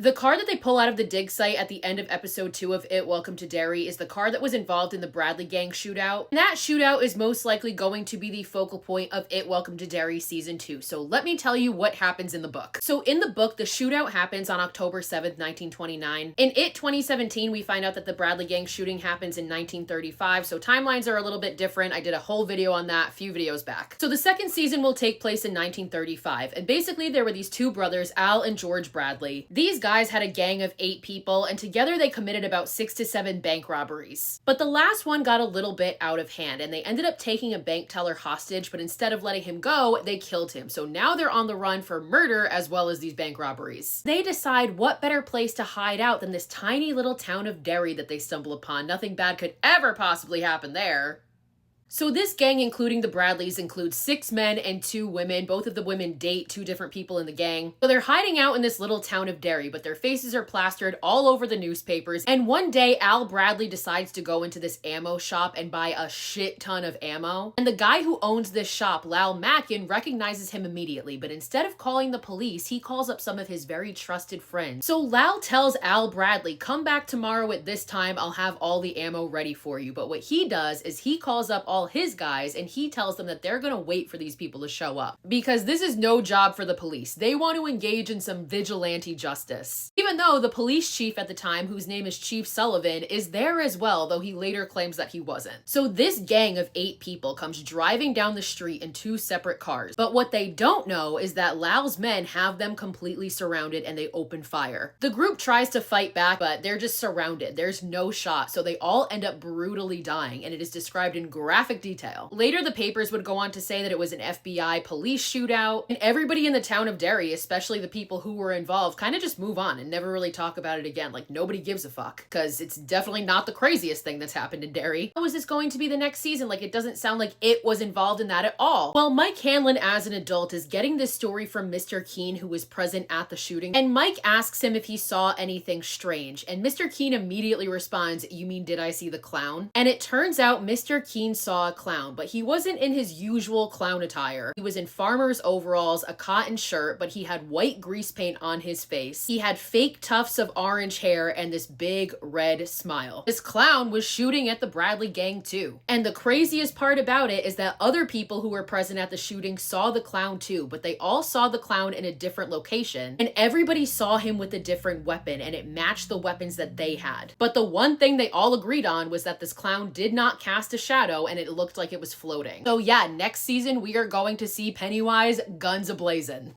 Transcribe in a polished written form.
The car that they pull out of the dig site at the end of episode 2 of It Welcome to Derry is the car that was involved in the Bradley gang shootout. And that shootout is most likely going to be the focal point of It Welcome to Derry season 2. So let me tell you what happens in the book. So in the book, the shootout happens on October 7th, 1929. In It 2017, we find out that the Bradley gang shooting happens in 1935. So timelines are a little bit different. I did a whole video on that a few videos back. So the second season will take place in 1935. And basically there were these two brothers, Al and George Bradley. These guys had a gang of 8 people, and together they committed about 6 to 7 bank robberies. But the last one got a little bit out of hand, and they ended up taking a bank teller hostage, but instead of letting him go, they killed him. So now they're on the run for murder as well as these bank robberies. They decide what better place to hide out than this tiny little town of Derry that they stumble upon. Nothing bad could ever possibly happen there. So this gang, including the Bradleys, includes 6 men and 2 women. Both of the women date 2 different people in the gang. So they're hiding out in this little town of Derry, but their faces are plastered all over the newspapers. And one day, Al Bradley decides to go into this ammo shop and buy a shit ton of ammo. And the guy who owns this shop, Lal Mackin, recognizes him immediately, but instead of calling the police, he calls up some of his very trusted friends. So Lal tells Al Bradley, come back tomorrow at this time, I'll have all the ammo ready for you. But what he does is he calls up all his guys and he tells them that they're gonna wait for these people to show up because this is no job for the police. They want to engage in some vigilante justice. Even though the police chief at the time, whose name is Chief Sullivan, is there as well, though he later claims that he wasn't. So this gang of 8 people comes driving down the street in 2 separate cars. But what they don't know is that Lal's men have them completely surrounded and they open fire. The group tries to fight back, but they're just surrounded. There's no shot, so they all end up brutally dying, and it is described in graphic detail. Later, the papers would go on to say that it was an FBI police shootout, and everybody in the town of Derry, especially the people who were involved, kind of just move on and never really talk about it again. Like, nobody gives a fuck, because it's definitely not the craziest thing that's happened in Derry. How is this going to be the next season? Like, it doesn't sound like it was involved in that at all. Well, Mike Hanlon, as an adult, is getting this story from Mr. Keene, who was present at the shooting, and Mike asks him if he saw anything strange, and Mr. Keene immediately responds, you mean did I see the clown? And it turns out Mr. Keene saw a clown, but he wasn't in his usual clown attire. He was in farmer's overalls, a cotton shirt, but he had white grease paint on his face. He had fake tufts of orange hair and this big red smile. This clown was shooting at the Bradley gang too. And the craziest part about it is that other people who were present at the shooting saw the clown too, but they all saw the clown in a different location, and everybody saw him with a different weapon, and it matched the weapons that they had. But the one thing they all agreed on was that this clown did not cast a shadow, and it looked like it was floating. So yeah, next season we are going to see Pennywise guns a-blazing.